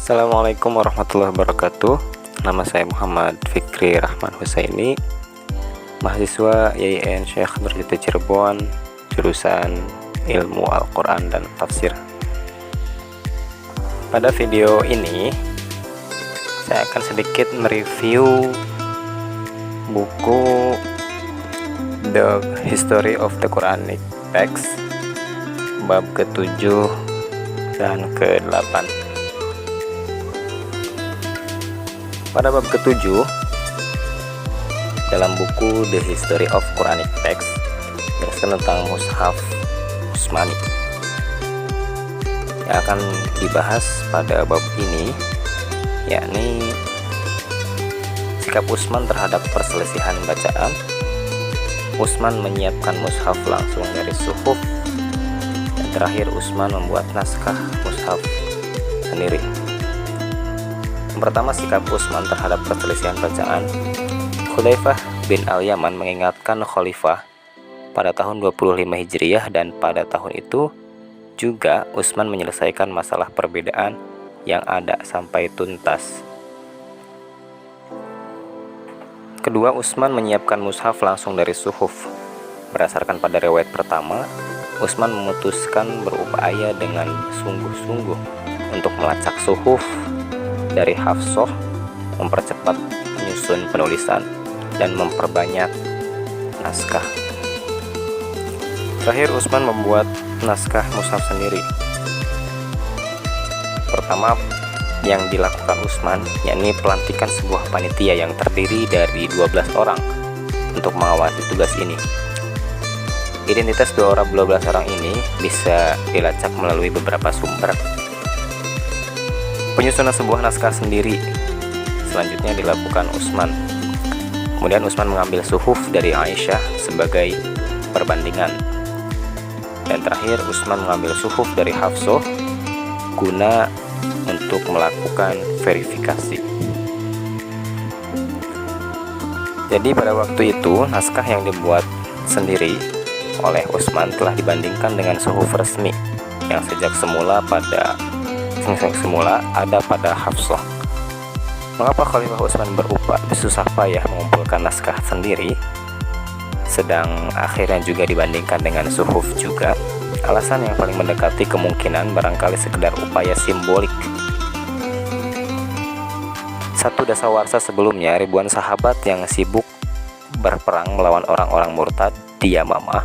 Assalamualaikum warahmatullahi wabarakatuh. Nama saya Muhammad Fikri Rahman Husaini, mahasiswa YIN Syekh Nurjati Cirebon, jurusan Ilmu Al-Quran dan Tafsir. Pada video ini saya akan sedikit mereview buku The History of the Quranic Text bab ke-7 dan ke-8. Pada bab ke-7 dalam buku The History of Quranic Text menjelaskan tentang Mushaf Utsmani. Yang akan dibahas pada bab ini yakni sikap Utsman terhadap perselisihan bacaan. Utsman menyiapkan mushaf langsung dari suhuf, dan terakhir Utsman membuat naskah mushaf sendiri. Yang pertama, sikap Utsman terhadap perselisihan bacaan. Hudzaifah bin Al-Yaman mengingatkan khalifah pada tahun 25 Hijriah, dan pada tahun itu juga Utsman menyelesaikan masalah perbedaan yang ada sampai tuntas. Kedua, Utsman menyiapkan mushaf langsung dari suhuf. Berdasarkan pada riwayat pertama, Utsman memutuskan berupaya dengan sungguh-sungguh untuk melacak suhuf dari Hafsah, mempercepat menyusun penulisan, dan memperbanyak naskah. Terakhir, Utsman membuat naskah mushaf sendiri. Pertama yang dilakukan Utsman yakni pelantikan sebuah panitia yang terdiri dari 12 orang untuk mengawasi tugas ini. Identitas 12 orang ini bisa dilacak melalui beberapa sumber. Penyusunan sebuah naskah sendiri selanjutnya dilakukan Utsman. Kemudian Utsman mengambil suhuf dari Aisyah sebagai perbandingan. Dan terakhir Utsman mengambil suhuf dari Hafsah guna untuk melakukan verifikasi. Jadi pada waktu itu naskah yang dibuat sendiri oleh Utsman telah dibandingkan dengan suhuf resmi yang sejak semula ada pada Hafsah. Mengapa Khalifah Utsman bersusah payah mengumpulkan naskah sendiri, sedang akhirnya juga dibandingkan dengan suhuf juga? Alasan yang paling mendekati kemungkinan barangkali sekedar upaya simbolik. Satu dasawarsa sebelumnya, ribuan sahabat yang sibuk berperang melawan orang-orang murtad di Yamamah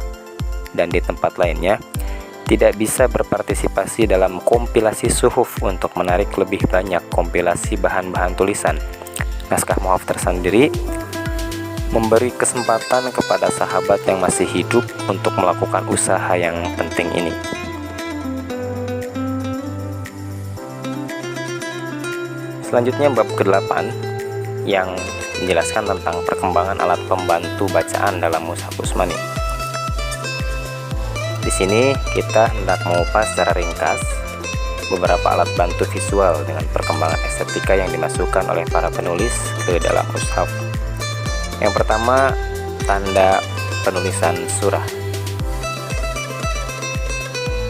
dan di tempat lainnya tidak bisa berpartisipasi dalam kompilasi suhuf untuk menarik lebih banyak kompilasi bahan-bahan tulisan. Naskah mushaf tersendiri memberi kesempatan kepada sahabat yang masih hidup untuk melakukan usaha yang penting ini. Selanjutnya bab ke-8 yang menjelaskan tentang perkembangan alat pembantu bacaan dalam mushaf Utsmani. Di sini kita hendak mengupas secara ringkas beberapa alat bantu visual dengan perkembangan estetika yang dimasukkan oleh para penulis ke dalam mushaf. Yang pertama, tanda penulisan surah.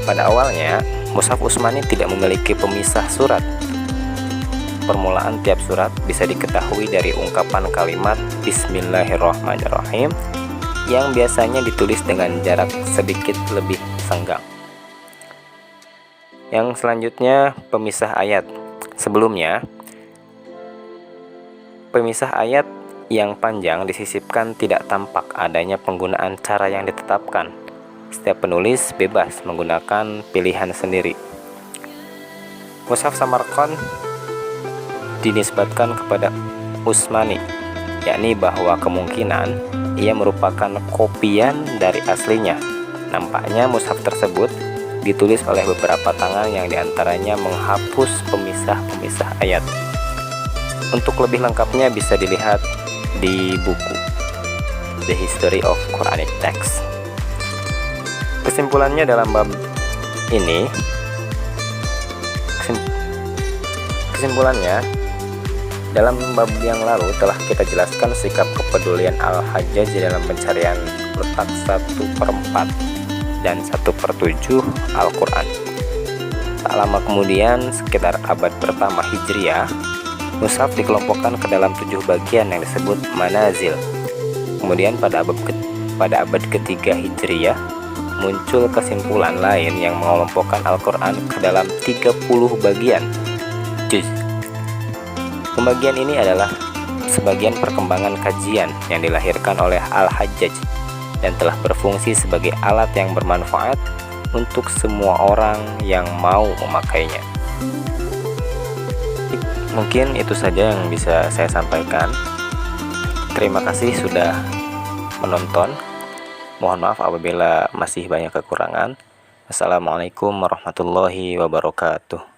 Pada awalnya, mushaf Utsmani tidak memiliki pemisah surat. Permulaan tiap surat bisa diketahui dari ungkapan kalimat Bismillahirrahmanirrahim yang biasanya ditulis dengan jarak sedikit lebih senggang. Yang selanjutnya, pemisah ayat. Sebelumnya, pemisah ayat yang panjang disisipkan tidak tampak adanya penggunaan cara yang ditetapkan. Setiap penulis bebas menggunakan pilihan sendiri. Mushaf Samarqand dinisbatkan kepada Utsmani, yakni bahwa kemungkinan ia merupakan kopian dari aslinya. Nampaknya mushaf tersebut ditulis oleh beberapa tangan yang diantaranya menghapus pemisah-pemisah ayat. Untuk lebih lengkapnya bisa dilihat di buku The History of Quranic Text. Kesimpulannya dalam bab ini, dalam bab yang lalu telah kita jelaskan sikap kepedulian Al-Hajjaj dalam pencarian letak 1/4 dan 1/7 Al-Quran. Tak lama kemudian, sekitar abad pertama Hijriah, mushaf dikelompokkan ke dalam 7 bagian yang disebut manazil. Kemudian pada abad ketiga Hijriah, muncul kesimpulan lain yang mengelompokkan Al-Quran ke dalam 30 bagian juz. Pembagian ini adalah sebagian perkembangan kajian yang dilahirkan oleh Al-Hajjaj dan telah berfungsi sebagai alat yang bermanfaat untuk semua orang yang mau memakainya. Mungkin itu saja yang bisa saya sampaikan. Terima kasih sudah menonton. Mohon maaf apabila masih banyak kekurangan. Assalamualaikum warahmatullahi wabarakatuh.